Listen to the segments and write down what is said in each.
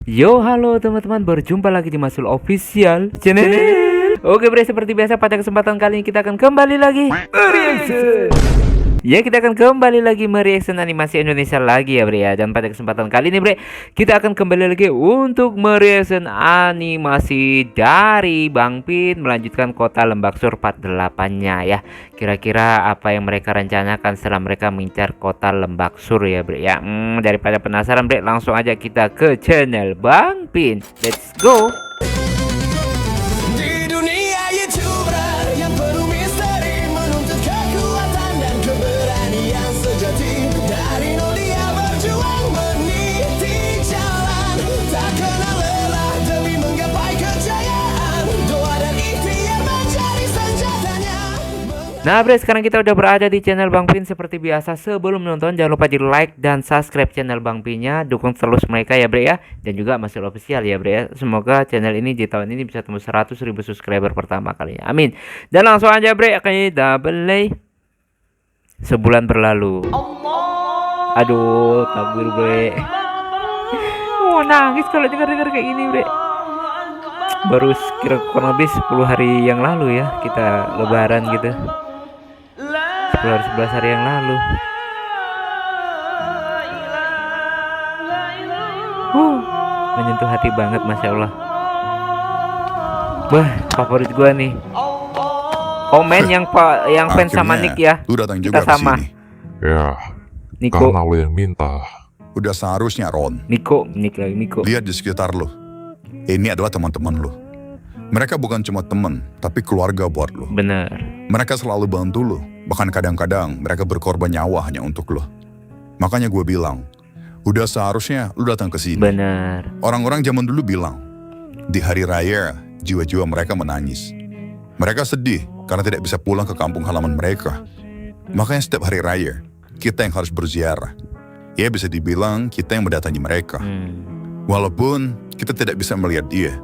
Yo, halo teman-teman, berjumpa lagi di Masul Official Channel. Oke bre, seperti biasa pada kesempatan kali ini kita akan kembali lagi mereaction. Ya, kita akan kembali lagi mereaction animasi Indonesia lagi ya bre ya. Dan pada kesempatan kali ini bre, kita akan kembali lagi untuk mereaction animasi dari Bang Pin melanjutkan Kota Lembak Sur part 8-nya ya. Kira-kira apa yang mereka rencanakan setelah mereka mengincar Kota Lembak Sur ya bre ya. Daripada penasaran bre, langsung aja kita ke channel Bang Pin. Let's go. Di dunia YouTuber yang penuh misteri, menuntut kekuatan dan keberanian sejati. Dari nol dia berjuang meniti jalan, tak kenal lelah demi menggapai kejayaan. Doa dan ikhtiar mencari senjatanya. Nah bre, sekarang kita udah berada di channel Bang Pin. Seperti biasa, sebelum menonton jangan lupa di like dan subscribe channel Bang Pinnya. Dukung terus mereka ya bre ya. Dan juga Masul Official ya bre ya. Semoga channel ini di tahun ini bisa tembus 100.000 subscriber pertama kalinya, amin. Dan langsung aja bre, kita play. Sebulan berlalu. Aduh, takbir bre. Oh, nangis kalau dengar-dengar kayak gini bre. Baru kira kurang lebih 10 hari yang lalu ya kita lebaran gitu. 11 hari yang lalu. Menyentuh hati banget, masya Allah. Wah, favorit gua nih. Komen yang fans sama Nick ya. Lu datang Kita juga ke sama. sini. Ya, Niko, karena lo yang minta. Udah seharusnya Ron, Nick lagi Niko. lihat di sekitar lo. Ini adalah teman-teman lo. Mereka bukan cuma teman, tapi keluarga buat lo. Bener. Mereka selalu bantu lo. Bahkan kadang-kadang mereka berkorban nyawa hanya untuk lo. Makanya gue bilang, udah seharusnya lu datang ke sini. Bener. Orang-orang zaman dulu bilang, di hari raya jiwa-jiwa mereka menangis. Mereka sedih karena tidak bisa pulang ke kampung halaman mereka. Makanya setiap hari raya, kita yang harus berziarah. Ya bisa dibilang kita yang mendatangi mereka. Walaupun kita tidak bisa melihat dia,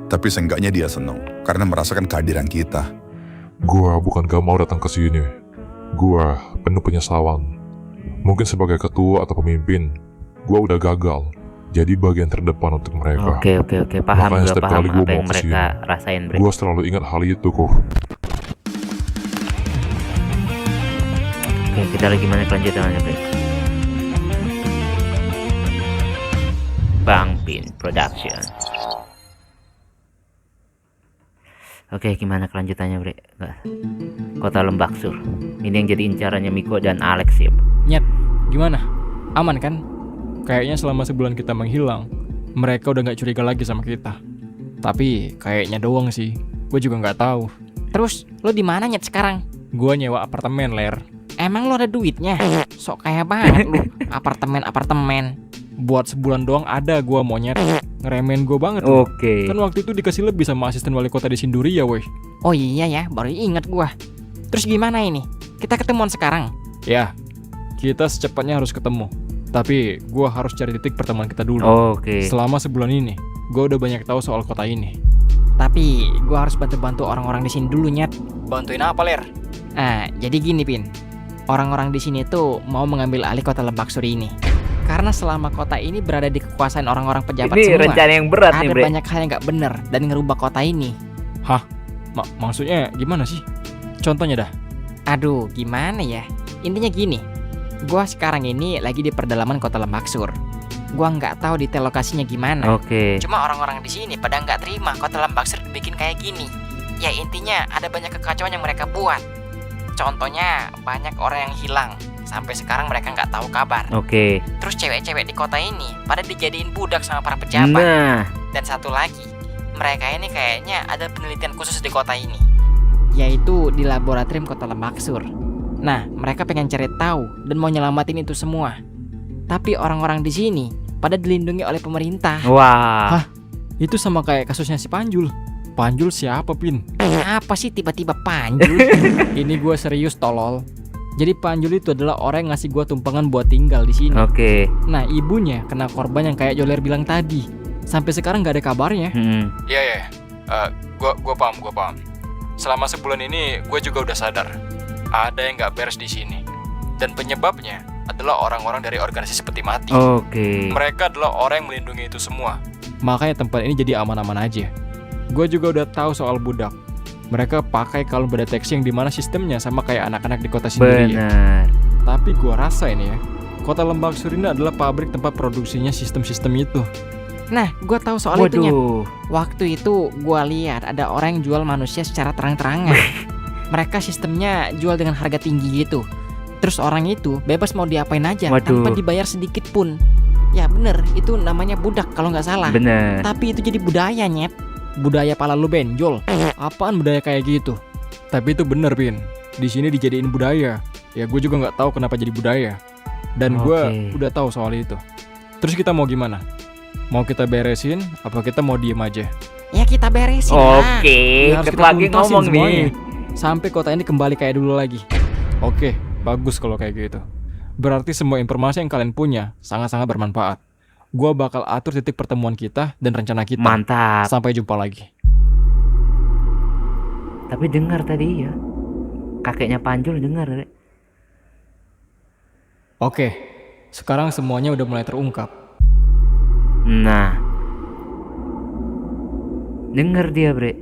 tapi seenggaknya dia senang karena merasakan kehadiran kita. Gua bukan gak mau datang ke sini. Gua penuh penyesalan. Mungkin sebagai ketua atau pemimpin, gua udah gagal jadi bagian terdepan untuk mereka. Oke, paham. Makanya Gua setiap paham kali gua apa yang mau mereka kesini, rasain bre. Gua selalu ingat hal itu kok. Oke, kita lagi mana kelanjutannya bre? Bang Pin Production. Oke, gimana kelanjutannya bre? Kota Lembak Sur. Ini yang jadi incarannya Miko dan Alex ya. Nyet, gimana? Aman kan? Kayaknya selama sebulan kita menghilang, mereka udah gak curiga lagi sama kita. Tapi kayaknya doang sih, gue juga gak tahu. Terus, lo di mana Nyet sekarang? Gue nyewa apartemen, Ler. Emang lo ada duitnya? Sok kaya banget lo, apartemen. Buat sebulan doang ada gue monyet. Ngeremen gue banget lo. Oke. Kan waktu itu dikasih lebih sama asisten wali kota di Sinduria, woi. Oh iya ya, baru inget gue. Terus gimana ini? Kita ketemuan sekarang? Ya, kita secepatnya harus ketemu. Tapi gue harus cari titik pertemuan kita dulu. Oke. Selama sebulan ini, gue udah banyak tahu soal kota ini. Tapi gue harus bantu-bantu orang-orang di sini dulu Nyet. Bantuin apa, Ler? Jadi gini Pin. Orang-orang di sini tuh mau mengambil alih kota Lembak Sur ini. Karena selama kota ini berada di kekuasaan orang-orang pejabat Ini semua, rencana yang berat nih ada bre. banyak hal yang gak bener dan ngerubah kota ini. Hah? Maksudnya gimana sih? Contohnya dah. Aduh, gimana ya? Intinya gini, gua sekarang ini lagi di pedalaman kota Lembak Sur. Gua nggak tahu detail lokasinya gimana. Oke. Cuma orang-orang di sini pada nggak terima kota Lembak Sur dibikin kayak gini. Ya intinya ada banyak kekacauan yang mereka buat. Contohnya banyak orang yang hilang. Sampai sekarang mereka nggak tahu kabar. Oke. Terus cewek-cewek di kota ini pada dijadiin budak sama para pejabat. Nah, Dan satu lagi, mereka ini kayaknya ada penelitian khusus di kota ini, yaitu di laboratorium kota Lembak Sur. Nah, mereka pengen cari tahu dan mau nyelamatin itu semua. Tapi orang-orang di sini pada dilindungi oleh pemerintah. wah. Hah? Itu sama kayak kasusnya si Panjul. Panjul siapa, Pin? Apa sih tiba-tiba Panjul? Ini gue serius, tolol. Jadi Panjul itu adalah orang yang ngasih gue tumpangan buat tinggal di sini. Oke. Nah, ibunya kena korban yang kayak Joler bilang tadi. Sampai sekarang nggak ada kabarnya. Iya. Gue paham. Selama sebulan ini gue juga udah sadar ada yang nggak beres di sini. Dan penyebabnya adalah orang-orang dari organisasi peti mati. Oke. Mereka adalah orang yang melindungi itu semua. Makanya tempat ini jadi aman-aman aja. Gue juga udah tahu soal budak. Mereka pakai kalung berdeteksi yang dimana sistemnya sama kayak anak-anak di kota sendiri. Benar. Tapi gue rasa ini ya, kota Lembak Sur ini adalah pabrik tempat produksinya sistem-sistem itu. Nah, gue tahu soal itunya. Waduh. Waktu itu gue lihat ada orang yang jual manusia secara terang-terangan. Mereka sistemnya jual dengan harga tinggi gitu. Terus orang itu bebas mau diapain aja tanpa dibayar sedikit pun. Ya bener, itu namanya budak kalau nggak salah. Bener. Tapi itu jadi budaya, Nyet. Budaya pala lu benjol. Apaan budaya kayak gitu? Tapi itu bener, Pin. Di sini dijadiin budaya. Ya gue juga nggak tahu kenapa jadi budaya. Dan gue udah tahu soal itu. Terus kita mau gimana? Mau kita beresin? Apa kita mau diem aja? Ya kita beresin lah. Oke, Ya, harus ketua kita geng tuntasin ngomong semuanya. nih. Sampai kota ini kembali kayak dulu lagi. Oke, bagus kalau kayak gitu. Berarti semua informasi yang kalian punya sangat-sangat bermanfaat. Gua bakal atur titik pertemuan kita dan rencana kita. Mantap. Sampai jumpa lagi. Tapi dengar tadi ya, kakeknya Panjul dengar, Rek. Oke, sekarang semuanya udah mulai terungkap. Nah, dengar dia, Bre.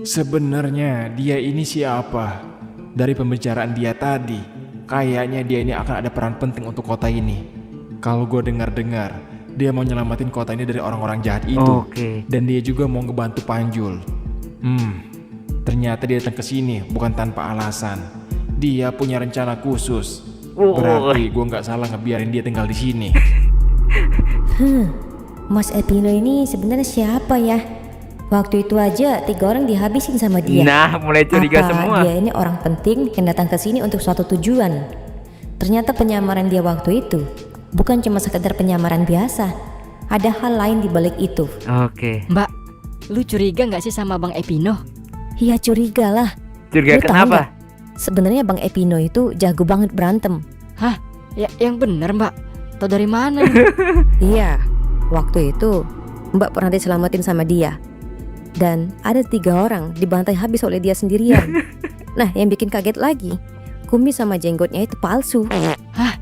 Sebenarnya dia ini siapa? Dari pembicaraan dia tadi, kayaknya dia ini akan ada peran penting untuk kota ini. Kalau gue dengar-dengar, dia mau nyelamatin kota ini dari orang-orang jahat itu. Oke. Dan dia juga mau ngebantu Panjul. Ternyata dia datang ke sini bukan tanpa alasan. Dia punya rencana khusus. Berarti gue nggak salah ngebiarin dia tinggal di sini. Mas Epino ini sebenarnya siapa ya? Waktu itu aja 3 orang dihabisin sama dia. Nah, mulai curiga Apa semua. dia ini orang penting yang datang ke sini untuk suatu tujuan? Ternyata penyamaran dia waktu itu bukan cuma sekedar penyamaran biasa. Ada hal lain di balik itu. Oke. Mbak, lu curiga nggak sih sama Bang Epino? Iya curiga lah. Curiga Lu tahu kenapa? nggak? Sebenarnya Bang Epino itu jago banget berantem. Hah? Ya, yang bener Mbak. Tahu dari mana? Iya, waktu itu Mbak pernah diselamatin sama dia. Dan ada 3 orang dibantai habis oleh dia sendirian. Nah, yang bikin kaget lagi, kumis sama jenggotnya itu palsu. Hah?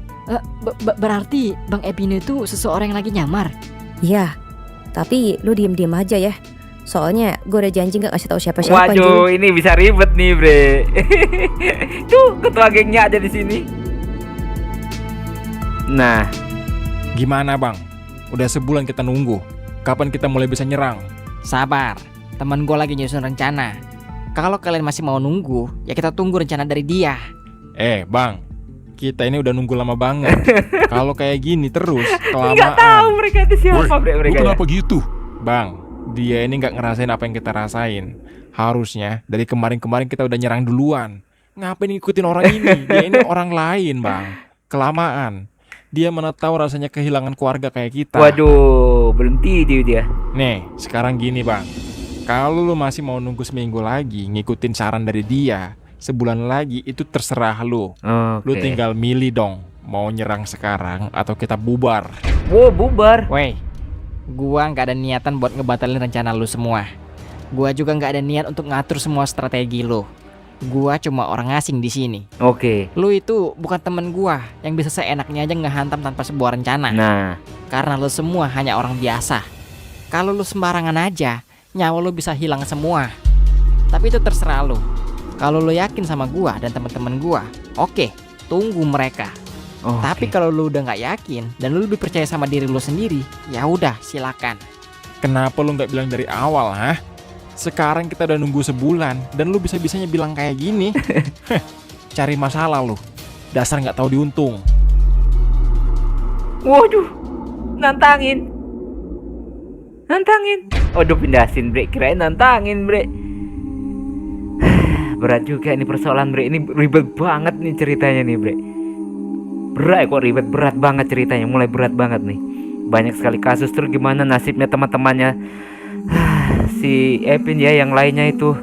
Berarti Bang Epino itu seseorang yang lagi nyamar? Iya, tapi lu diem-diem aja ya. Soalnya gue udah janji gak kasih tahu siapa-siapa. Waduh, Ji. ini bisa ribet nih, Bre. Tuh, ketua gengnya ada di sini. Nah, Gimana bang? Udah sebulan kita nunggu. Kapan kita mulai bisa nyerang? Sabar, teman gue lagi nyusun rencana. Kalau kalian masih mau nunggu, ya kita tunggu rencana dari dia. Bang, kita ini udah nunggu lama banget. Kalau kayak gini terus, kelamaan. nggak tahu mereka itu siapa, Bre, Lu mereka. Ya? kenapa gitu? Bang, dia ini nggak ngerasain apa yang kita rasain. Harusnya dari kemarin-kemarin kita udah nyerang duluan. Ngapain ngikutin orang ini? Dia ini orang lain, bang. Kelamaan. Dia mana tahu rasanya kehilangan keluarga kayak kita. Waduh, belum tidur dia. Nih, sekarang gini bang. Kalau lu masih mau nunggu seminggu lagi ngikutin saran dari dia, sebulan lagi itu terserah lu. Lu Oke. tinggal milih dong, mau nyerang sekarang atau kita bubar. Wow, bubar. Woi, gua nggak ada niatan buat ngebatalin rencana lu semua. Gua juga nggak ada niat untuk ngatur semua strategi lu. Gua cuma orang asing di sini. Oke. Lu itu bukan temen gua yang bisa seenaknya aja ngehantam tanpa sebuah rencana. Nah, Karena lu semua hanya orang biasa. Kalau lu sembarangan aja, nyawa lu bisa hilang semua. Tapi itu terserah lu. Kalau lu yakin sama gua dan teman-teman gua, oke, tunggu mereka. oke. Tapi kalau lu udah nggak yakin dan lu lebih percaya sama diri lu sendiri, ya udah silakan. Kenapa lu nggak bilang dari awal, hah? Sekarang kita udah nunggu sebulan dan lu bisa-bisanya bilang kayak gini. Cari masalah lu. Dasar nggak tahu diuntung. Waduh, nantangin. Waduh, pindahin, Bre. Kirain nantangin, Bre. Berat juga ini persoalan, Bre. Ini ribet banget nih ceritanya nih, Bre. Berat kok, ribet, berat banget ceritanya. Mulai berat banget nih. Banyak sekali kasus. Terus gimana nasibnya teman-temannya si Epin ya, yang lainnya itu,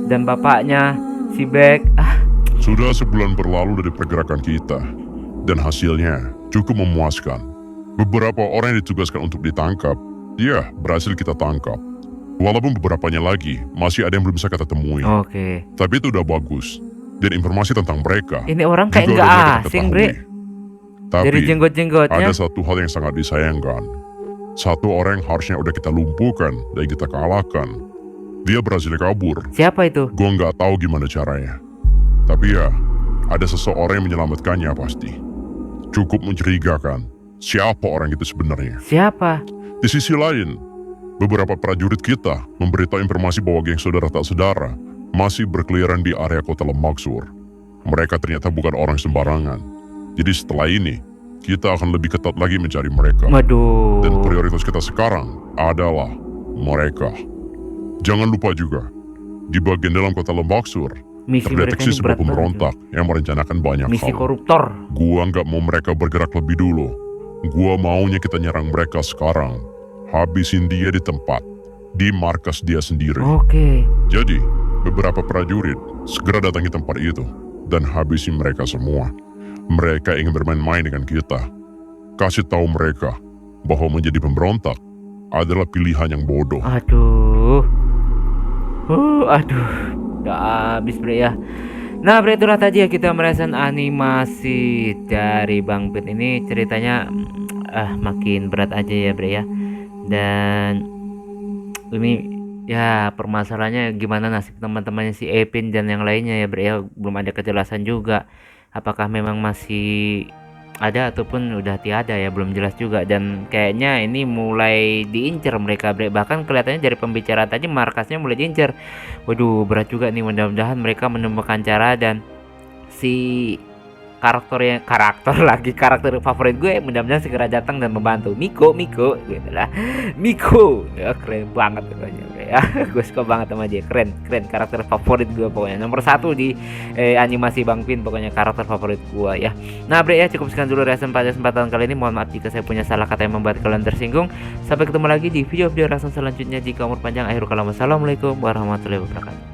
dan bapaknya si Beck. Sudah sebulan berlalu dari pergerakan kita, dan hasilnya cukup memuaskan. Beberapa orang yang ditugaskan untuk ditangkap, ya berhasil kita tangkap. Walaupun beberapanya lagi masih ada yang belum bisa kita temui. Oke. Tapi itu udah bagus. Dan informasi tentang mereka Ini orang kayak juga nggak udah kita asing, ketahui. Bre. Tapi Dari jenggot-jenggotnya. ada satu hal yang sangat disayangkan. Satu orang yang harusnya udah kita lumpuhkan dan kita kalahkan. Dia berhasil kabur. Siapa itu? Gue nggak tahu gimana caranya. Tapi ya, ada seseorang yang menyelamatkannya pasti. Cukup mencurigakan siapa orang itu sebenarnya. Siapa? Di sisi lain, beberapa prajurit kita memberitahu informasi bahwa geng saudara tak saudara masih berkeliaran di area kota Lemaksur. Mereka ternyata bukan orang sembarangan. Jadi setelah ini, kita akan lebih ketat lagi mencari mereka. Waduh. Dan prioritas kita sekarang adalah mereka. Jangan lupa juga, di bagian dalam kota Lemaksur, Misi mereka terdeteksi ini sebuah berat banget. pemberontak yang merencanakan banyak Misi hal. koruptor. Gua nggak mau mereka bergerak lebih dulu. Gua maunya kita nyerang mereka sekarang. Habisin dia di tempat, di markas dia sendiri. Oke. Jadi, beberapa prajurit segera datangi tempat itu dan habisi mereka semua. Mereka ingin bermain-main dengan kita. Kasih tahu mereka bahwa menjadi pemberontak adalah pilihan yang bodoh. Aduh. Aduh. Udah habis bre ya. Nah bre, itulah tadi ya kita merasakan animasi dari Bang Pit ini. Ceritanya makin berat aja ya bre ya. Dan ini ya permasalahannya gimana nasib teman-temannya si Epin dan yang lainnya ya bre ya. Belum ada kejelasan juga. Apakah memang masih ada ataupun udah tiada ya, belum jelas juga. Dan kayaknya ini mulai diincar mereka bre. Bahkan kelihatannya dari pembicaraan tadi markasnya mulai diincar. Waduh berat juga nih, mudah-mudahan mereka menemukan cara dan si karakter favorit gue mudah-mudahan segera datang dan membantu. Miko gitu lah. Miko ya, keren banget pokoknya ya. Gue suka banget sama dia, keren karakter favorit gue pokoknya, nomor 1 di animasi Bang Pin, pokoknya karakter favorit gue ya. Nah bre ya, cukup sekian dulu reaction pada kesempatan kali ini. Mohon maaf jika saya punya salah kata yang membuat kalian tersinggung. Sampai ketemu lagi di video reaction selanjutnya. Jika umur panjang, akhirul kalam, wassalamualaikum warahmatullahi wabarakatuh.